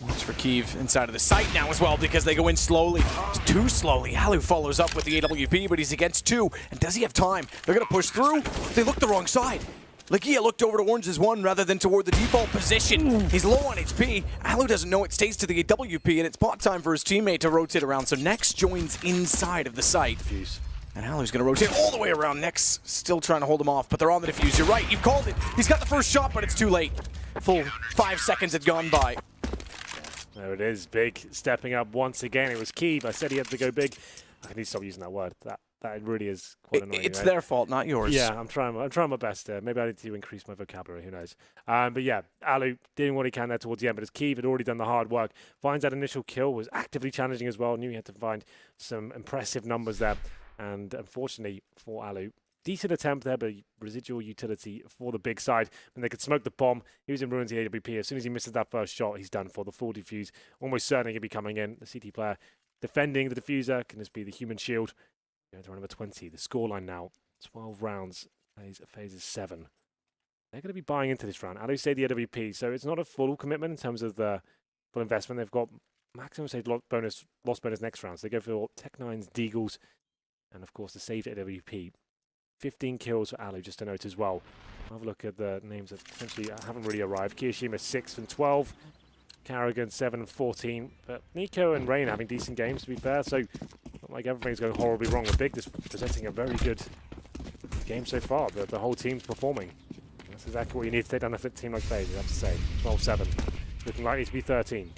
Watch for Keeve inside of the site now as well because they go in slowly. Too slowly. Alu follows up with the AWP, but he's against 2. And does he have time? They're going to push through. They looked the wrong side. Legia looked over to Orange's 1 rather than toward the default position. He's low on HP. Alu doesn't know it stays to the AWP, and it's bot time for his teammate to rotate around. So Nex joins inside of the site. Defuse. And Alu's going to rotate all the way around. Nex still trying to hold him off, but they're on the defuse. You're right, you've called it. He's got the first shot, but it's too late. Full 5 seconds had gone by. There it is, Big stepping up once again. It was Keeve. I said he had to go big. I need to stop using that word. That really is quite annoying. It's their fault, not yours. Yeah, I'm trying my best. Maybe I need to increase my vocabulary. Who knows? But yeah, Alu doing what he can there towards the end. But as Keeve had already done the hard work, finds that initial kill, was actively challenging as well. Knew he had to find some impressive numbers there. And unfortunately for Alu, decent attempt there, but residual utility for the big side. And they could smoke the bomb. He was in ruins of the AWP. As soon as he misses that first shot, he's done for. The full defuse almost certainly going to be coming in. The CT player defending the diffuser. Can this be the human shield? Going to round number 20. The scoreline now, 12 rounds. FaZe is 7. They're going to be buying into this round. Alu say the AWP, so it's not a full commitment in terms of the full investment. They've got maximum save loss bonus next round. So they go for Tech9's Deagles, and of course the saved AWP. 15 kills for Alu, just to note as well. Have a look at the names that potentially haven't really arrived. Kiyoshima 6 and 12. Kerrigan 7 and 14. But Nico and Rain having decent games, to be fair. So not like everything's going horribly wrong with Big. Just presenting a very good game so far. The whole team's performing. That's exactly what you need to take down a team like FaZe, I have to say. 12-7. Looking likely to be 13.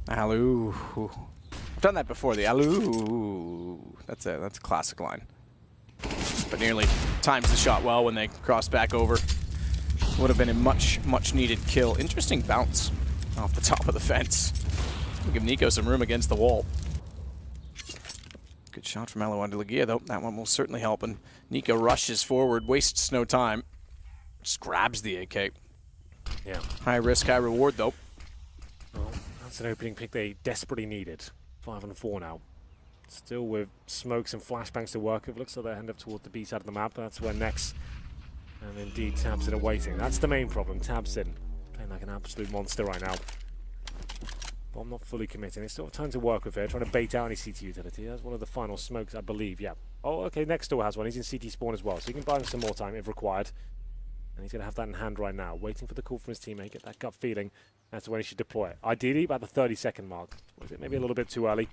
Alu. I've done that before, the Alu. That's a classic line. But nearly times the shot well when they cross back over. Would have been a much needed kill. Interesting bounce off the top of the fence. We'll give Nico some room against the wall. Good shot from Alu onto Legia though. That one will certainly help. And Nico rushes forward, wastes no time. Just grabs the AK. Yeah. High risk, high reward though. Well, that's an opening pick they desperately needed. 5 and 4 now. Still with smokes and flashbangs to work with. Looks like they end up toward the B side of the map. That's where Nex and indeed tabseN are waiting. That's the main problem. tabseN playing like an absolute monster right now. Bomb not fully committing. They still have time to work with here, trying to bait out any CT utility. That's one of the final smokes, I believe, yeah. Oh, okay, next door has one. He's in CT spawn as well, so he can buy him some more time if required. And he's going to have that in hand right now, waiting for the call from his teammate, get that gut feeling as to when he should deploy it. Ideally, about the 30-second mark. Or is it maybe a little bit too early?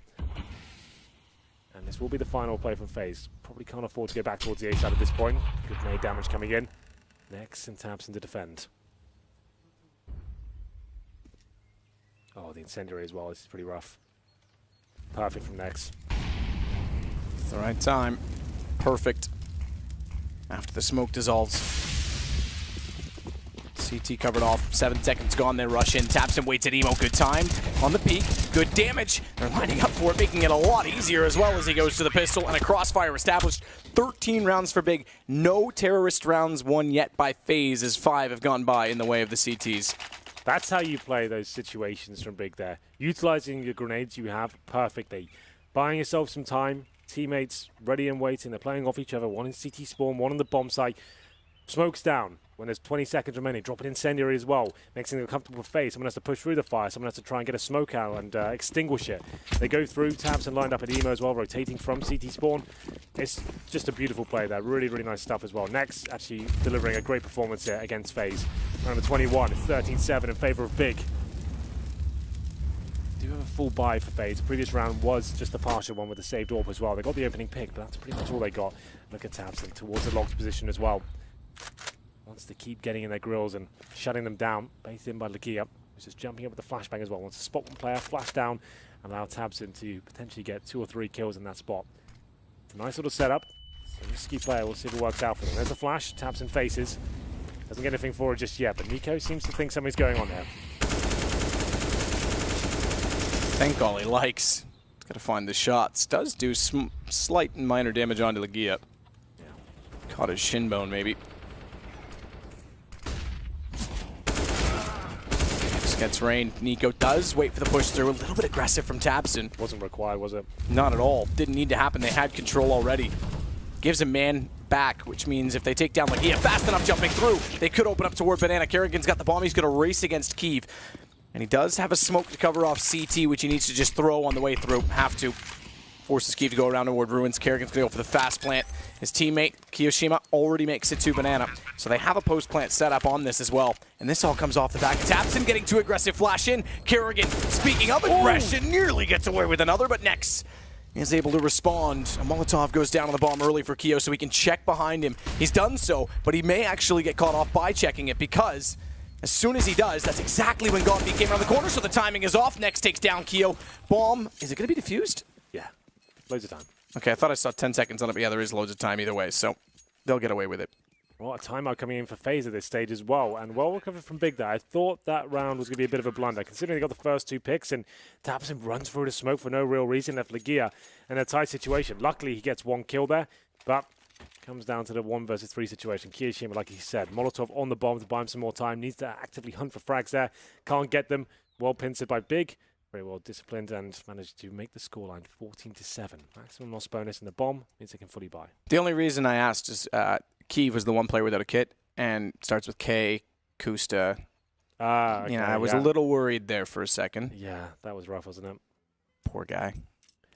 And this will be the final play from FaZe. Probably can't afford to go back towards the A side at this point. Good nade damage coming in. Next, and Tabson to defend. Oh, the incendiary as well. This is pretty rough. Perfect from Next. It's the right time. Perfect. After the smoke dissolves. CT covered off. 7 seconds gone. They rush in. Tabson waits at Emo. Good time on the peak. Good damage. They're lining up for it, making it a lot easier as well as he goes to the pistol. And a crossfire established. 13 rounds for Big. No terrorist rounds won yet by FaZe as 5 have gone by in the way of the CTs. That's how you play those situations from Big there. Utilizing your grenades you have perfectly. Buying yourself some time. Teammates ready and waiting. They're playing off each other. One in CT spawn, one on the bomb site. Smokes down. When there's 20 seconds remaining, drop an incendiary as well. Makes it comfortable for FaZe. Someone has to push through the fire. Someone has to try and get a smoke out and extinguish it. They go through. Tabson lined up at Emo as well, rotating from CT spawn. It's just a beautiful play there. Really, really nice stuff as well. Next, actually delivering a great performance here against FaZe. Number 21, it's 13-7 in favor of Big. Do have a full buy for FaZe. The previous round was just a partial one with a saved AWP as well. They got the opening pick, but that's pretty much all they got. Look at Tabson towards the locked position as well. Wants to keep getting in their grills and shutting them down. Based in by Lagia, who's just jumping up with the flashbang as well. Wants to spot one player, flash down, and allow Tabson to potentially get 2 or 3 kills in that spot. It's a nice little setup. It's a risky player. We'll see if it works out for them. There's a flash. Tabson faces. Doesn't get anything for it just yet, but Nico seems to think something's going on there. Think all he likes. He's got to find the shots. Does do some slight and minor damage onto Lagia. Yeah. Caught his shin bone, maybe. Gets rain. Nico does wait for the push through. A little bit aggressive from Tabson. Wasn't required, was it? Not at all. Didn't need to happen. They had control already. Gives a man back, which means if they take down Lagia fast enough jumping through, they could open up toward Banana. Kerrigan's got the bomb. He's going to race against Kiev. And he does have a smoke to cover off CT, which he needs to just throw on the way through. Have to. Forces Kiev to go around toward Ruins. Kerrigan's going to go for the fast plant. His teammate, Kiyoshima, already makes it to Banana. So they have a post-plant setup on this as well. And this all comes off the back of Tabson getting too aggressive. Flash in. Kerrigan, speaking of aggression, nearly gets away with another, but Nex is able to respond. A Molotov goes down on the bomb early for Kyo so he can check behind him. He's done so, but he may actually get caught off by checking it because as soon as he does, that's exactly when Godby came around the corner, so the timing is off. Nex takes down Kyo. Bomb, is it going to be defused? Yeah. Loads of time. Okay, I thought I saw 10 seconds on it, but yeah, there is loads of time either way, so they'll get away with it. Well, a timeout coming in for FaZe at this stage as well, and well recovered from Big there. I thought that round was going to be a bit of a blunder, considering they got the first 2 picks, and Tabson runs through the smoke for no real reason, left Lagia in a tight situation. Luckily, he gets 1 kill there, but comes down to the 1 versus 3 situation. Kiyoshima, like he said, Molotov on the bomb to buy him some more time, needs to actively hunt for frags there, can't get them, well pincered by Big. Very well disciplined and managed to make the scoreline 14-7. Maximum loss bonus in the bomb means they can fully buy. The only reason I asked is Kiev was the one player without a kit and starts with K, Kusta. Okay, yeah, I was a little worried there for a second. Yeah, that was rough, wasn't it? Poor guy.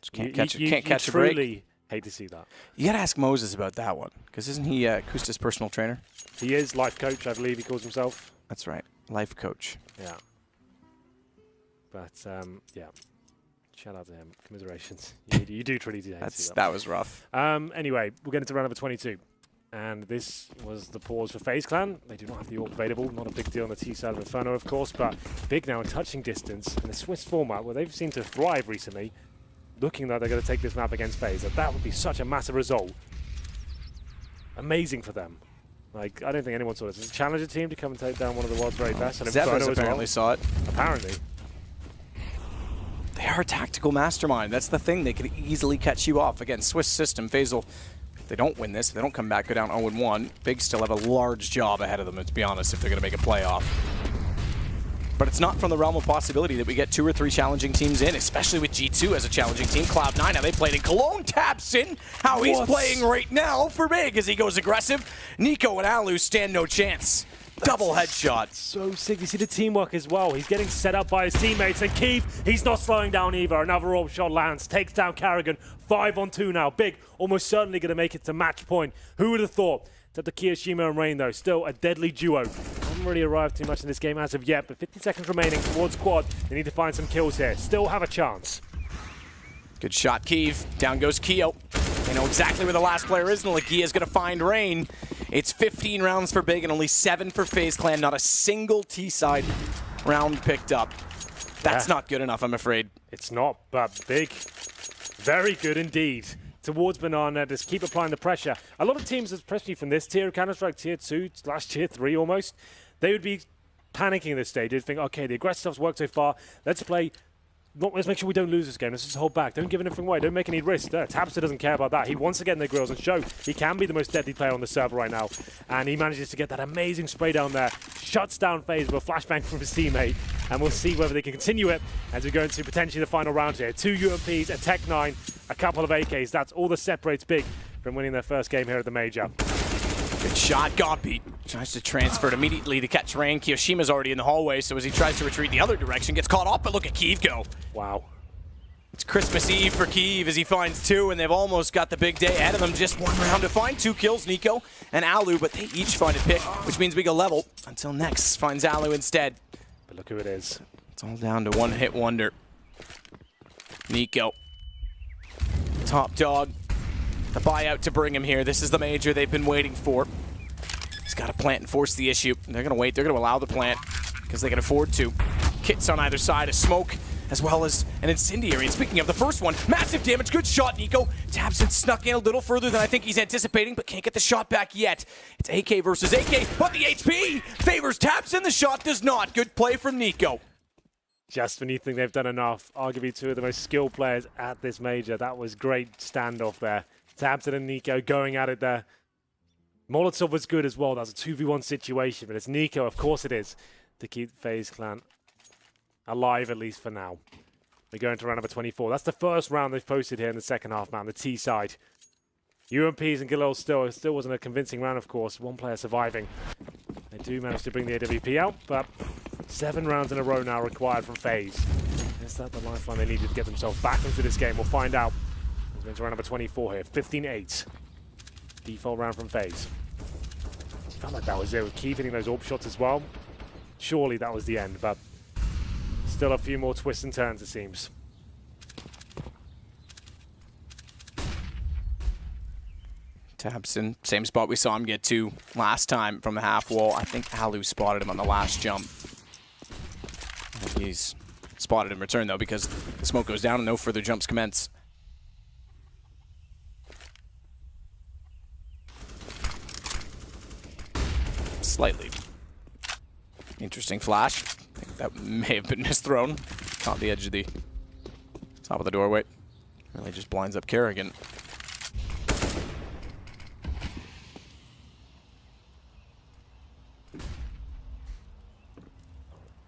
Just Can't catch a break. break. Hate to see that. You got to ask Moses about that one because isn't he Kusta's personal trainer? He is life coach, I believe he calls himself. That's right, life coach. Yeah. But, yeah, shout out to him. Commiserations. You do truly do. That was rough. Anyway, we're getting to round number 22. And this was the pause for FaZe Clan. They do not have the AWP available. Not a big deal on the T side of Inferno, of course, but Big now in touching distance in the Swiss format where they've seemed to thrive recently, looking like they're going to take this map against FaZe. That would be such a massive result. Amazing for them. Like, I don't think anyone saw this. It's a challenger team to come and take down one of the world's very best. And Zebras Inferno apparently saw it. Apparently. They are a tactical mastermind. That's the thing. They could easily catch you off. Again, Swiss system. FaZe will, if they don't win this, if they don't come back, go down 0-1. Big still have a large job ahead of them, to be honest, if they're going to make a playoff. But it's not from the realm of possibility that we get 2 or 3 challenging teams in, especially with G2 as a challenging team. Cloud9, now they played in Cologne. Tabson, how he's playing right now for Big as he goes aggressive. Nico and Alu stand no chance. Double headshot. So sick. You see the teamwork as well. He's getting set up by his teammates. And Keith, he's not slowing down either. Another orb shot lands, takes down Karrigan. 5-on-2 now. Big, almost certainly going to make it to match point. Who would have thought? Except the Kiyoshima and Rain, though. Still a deadly duo. Haven't really arrived too much in this game as of yet, but 50 seconds remaining towards quad. They need to find some kills here. Still have a chance. Good shot, Kiev. Down goes Keo. They know exactly where the last player is, and Lagia is going to find Rain. It's 15 rounds for Big and only 7 for FaZe Clan. Not a single T-side round picked up. That's not good enough, I'm afraid. It's not, but Big, very good indeed. Towards Banana, just keep applying the pressure. A lot of teams, especially from this tier of Counter-Strike, tier 2/tier 3 almost, they would be panicking at this stage. They'd think, okay, the aggressive stuff's worked so far. Let's make sure we don't lose this game. Let's just hold back. Don't give anything away. Don't make any risks. Tabster doesn't care about that. He wants to get in their grills and show he can be the most deadly player on the server right now. And he manages to get that amazing spray down there. Shuts down FaZe with a flashbang from his teammate. And we'll see whether they can continue it as we go into potentially the final round here. 2 UMPs, a Tech 9, a couple of AKs. That's all that separates Big from winning their first game here at the Major. Good shot, Godbeat. Tries to transfer it immediately to catch Rain. Kiyoshima's already in the hallway, so as he tries to retreat the other direction, gets caught up, but look at Kiev go. Wow. It's Christmas Eve for Kiev as he finds 2, and they've almost got the big day ahead of them. Just 1 round to find 2 kills, Nico and Alu, but they each find a pick, which means we go level until Nex finds Alu instead. But look who it is. It's all down to one-hit wonder. Nico. Top dog. The buyout to bring him here. This is the Major they've been waiting for. He's got to plant and force the issue. They're going to wait. They're going to allow the plant because they can afford to. Kits on either side, a smoke, as well as an incendiary. And speaking of the first one, massive damage. Good shot, Nico. Tabson snuck in a little further than I think he's anticipating, but can't get the shot back yet. It's AK versus AK, but the HP favors Tabson. The shot does not. Good play from Nico. Just when you think they've done enough, arguably 2 of the most skilled players at this Major. That was great standoff there. Tabson and Nico going at it there. Molotov was good as well. That was a 2v1 situation, but it's Nico, of course it is, to keep FaZe Clan alive, at least for now. We go into round number 24. That's the first round they've posted here in the second half, man, the T side. UMPs and Galil still wasn't a convincing round, of course. 1 player surviving. They do manage to bring the AWP out, but 7 rounds in a row now required from FaZe. Is that the lifeline they needed to get themselves back into this game? We'll find out. We're into round number 24 here. 15-8. Default round from FaZe. Felt like that was it with Keith hitting those orb shots as well. Surely that was the end, but still a few more twists and turns, it seems. Tabson, same spot we saw him get to last time from the half wall. I think Alu spotted him on the last jump. I think he's spotted in return, though, because the smoke goes down and no further jumps commence. Slightly interesting flash. I think that may have been misthrown. Caught the edge of the top of the doorway. Really just blinds up Karrigan.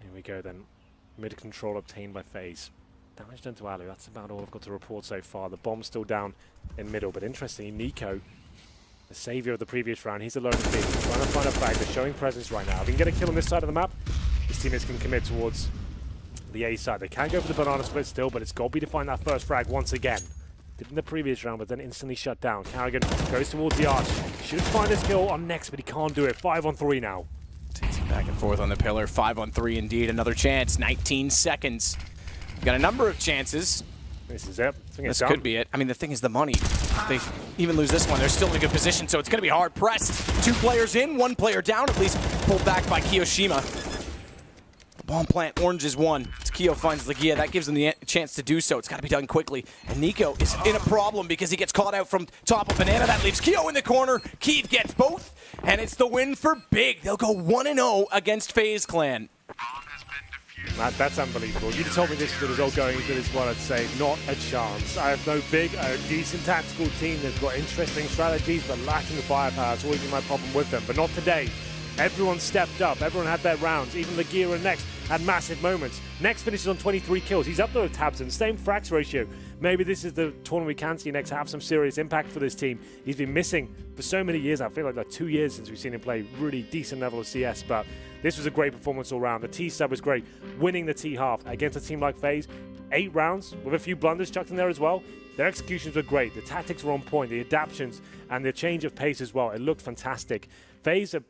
Here we go then. Mid control obtained by FaZe. Damage done to Alu. That's about all I've got to report so far. The bomb's still down in middle, but interestingly, Nico, the savior of the previous round, he's alone in B. Trying to find a frag. They're showing presence right now. If he can get a kill on this side of the map, his teammates can commit towards the A side. They can go for the banana split still, but it's got to be to find that first frag once again. Did in the previous round, but then instantly shut down. Karrigan goes towards the arch. Should find this kill on Nex, but he can't do it. 5-on-3 now. Takes it back and forth on the pillar. 5-on-3 indeed. Another chance. 19 seconds. We've got a number of chances. This is it. This could be it. I mean, the thing is the money. If they even lose this one, they're still in a good position, so it's going to be hard pressed. 2 players in, 1 player down, at least pulled back by Kiyoshima. The bomb plant, orange is 1. As Kiyo finds Lagia, that gives them the chance to do so. It's got to be done quickly. And Nico is in a problem because he gets caught out from top of Banana. That leaves Kiyo in the corner. Keith gets both, and it's the win for Big. They'll go 1-0 against FaZe Clan. That's unbelievable. You'd have told me this was the result going into this one, I'd say not a chance. I have no Big, a decent tactical team that's got interesting strategies, but lacking the firepower. It's always been my problem with them, but not today. Everyone stepped up. Everyone had their rounds. Even Lagia and Nex had massive moments. Next finishes on 23 kills. He's up there with Tabson, same frags ratio. Maybe this is the tournament we can see next have some serious impact for this team. He's been missing for so many years. I feel like 2 years since we've seen him play really decent level of CS, but this was a great performance all round. The T sub was great, winning the T half against a team like FaZe. 8 rounds with a few blunders chucked in there as well. Their executions were great. The tactics were on point, the adaptions and the change of pace as well. It looked fantastic. FaZe are